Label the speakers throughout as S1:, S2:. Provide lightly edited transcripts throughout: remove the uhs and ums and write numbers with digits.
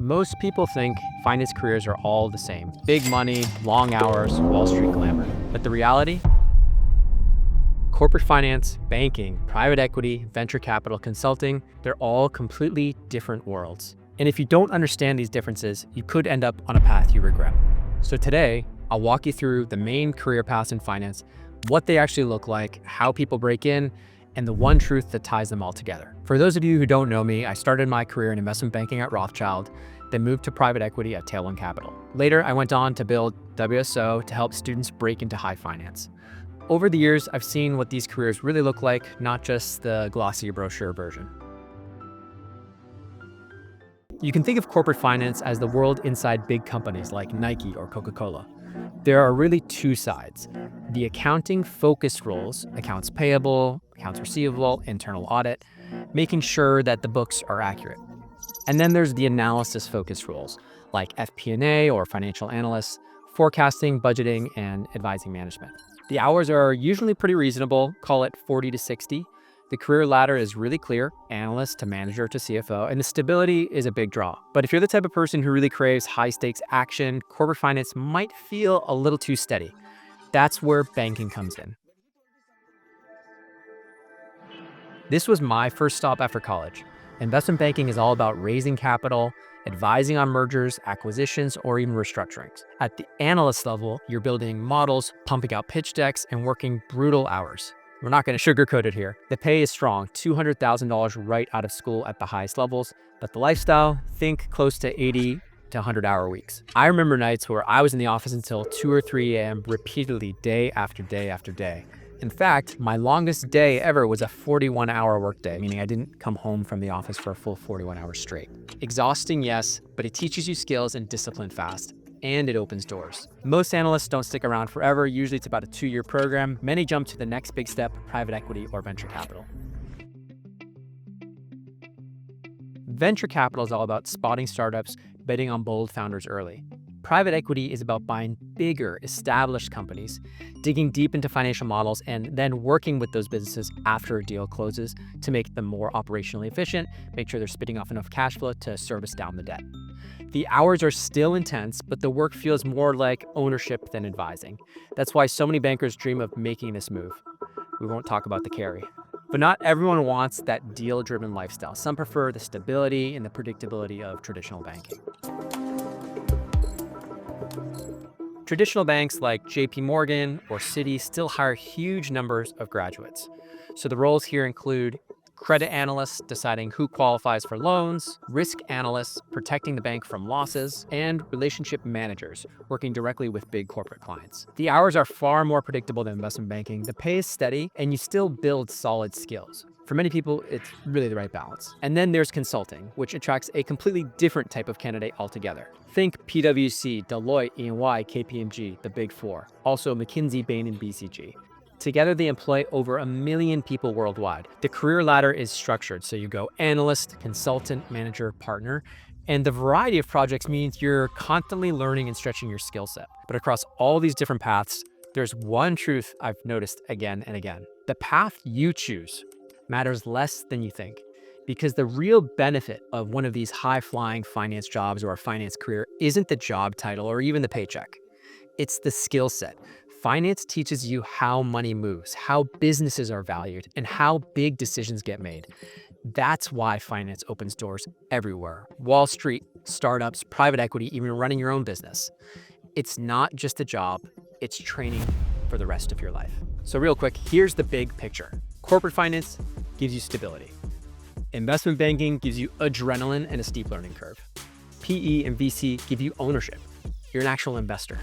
S1: Most people think finance careers are all the same. Big money, long hours, Wall Street glamour. But the reality? Corporate finance, banking, private equity, venture capital, consulting, they're all completely different worlds. And if you don't understand these differences, you could end up on a path you regret. So today, I'll walk you through the main career paths in finance, what they actually look like, how people break in, and the one truth that ties them all together. For those of you who don't know me, I started my career in investment banking at Rothschild, then moved to private equity at Tailwind Capital. Later, I went on to build WSO to help students break into high finance. Over the years, I've seen what these careers really look like, not just the glossy brochure version. You can think of corporate finance as the world inside big companies like Nike or Coca-Cola. There are really two sides. The accounting-focused roles, accounts payable, accounts receivable, internal audit, making sure that the books are accurate. And then there's the analysis-focused roles, like FP&A or financial analysts, forecasting, budgeting, and advising management. The hours are usually pretty reasonable, call it 40 to 60. The career ladder is really clear, analyst to manager to CFO, and the stability is a big draw. But if you're the type of person who really craves high-stakes action, corporate finance might feel a little too steady. That's where banking comes in. This was my first stop after college. Investment banking is all about raising capital, advising on mergers, acquisitions, or even restructurings. At the analyst level, you're building models, pumping out pitch decks, and working brutal hours. We're not going to sugarcoat it here. The pay is strong, $200,000 right out of school at the highest levels, but the lifestyle, think close to 80 to 100-hour weeks. I remember nights where I was in the office until 2 or 3 a.m. repeatedly, day after day after day. In fact, my longest day ever was a 41-hour workday, meaning I didn't come home from the office for a full 41 hours straight. Exhausting, yes, but it teaches you skills and discipline fast, and it opens doors. Most analysts don't stick around forever. Usually it's about a 2-year program. Many jump to the next big step, private equity or venture capital. Venture capital is all about spotting startups, betting on bold founders early. Private equity is about buying bigger, established companies, digging deep into financial models, and then working with those businesses after a deal closes to make them more operationally efficient, make sure they're spitting off enough cash flow to service down the debt. The hours are still intense, but the work feels more like ownership than advising. That's why so many bankers dream of making this move. We won't talk about the carry. But not everyone wants that deal-driven lifestyle. Some prefer the stability and the predictability of traditional banking. Traditional banks like JP Morgan or Citi still hire huge numbers of graduates. So the roles here include credit analysts deciding who qualifies for loans, risk analysts protecting the bank from losses, and relationship managers working directly with big corporate clients. The hours are far more predictable than investment banking. The pay is steady, and you still build solid skills. For many people, it's really the right balance. And then there's consulting, which attracts a completely different type of candidate altogether. Think PwC, Deloitte, EY, KPMG, the Big Four. Also McKinsey, Bain, and BCG. Together, they employ over 1 million people worldwide. The career ladder is structured, so you go analyst, consultant, manager, partner, and the variety of projects means you're constantly learning and stretching your skill set. But across all these different paths, there's one truth I've noticed again and again. The path you choose matters less than you think, because the real benefit of one of these high-flying finance jobs or a finance career isn't the job title or even the paycheck. It's the skill set. Finance teaches you how money moves, how businesses are valued, and how big decisions get made. That's why finance opens doors everywhere. Wall Street, startups, private equity, even running your own business. It's not just a job, it's training for the rest of your life. So real quick, here's the big picture. Corporate finance gives you stability. Investment banking gives you adrenaline and a steep learning curve. PE and VC give you ownership. You're an actual investor.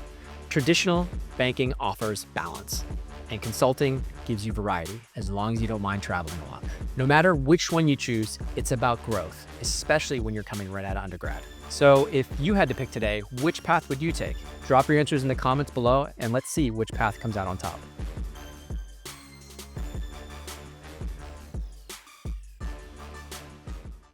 S1: Traditional banking offers balance, and consulting gives you variety as long as you don't mind traveling a lot. No matter which one you choose, it's about growth, especially when you're coming right out of undergrad. So if you had to pick today, which path would you take? Drop your answers in the comments below and let's see which path comes out on top.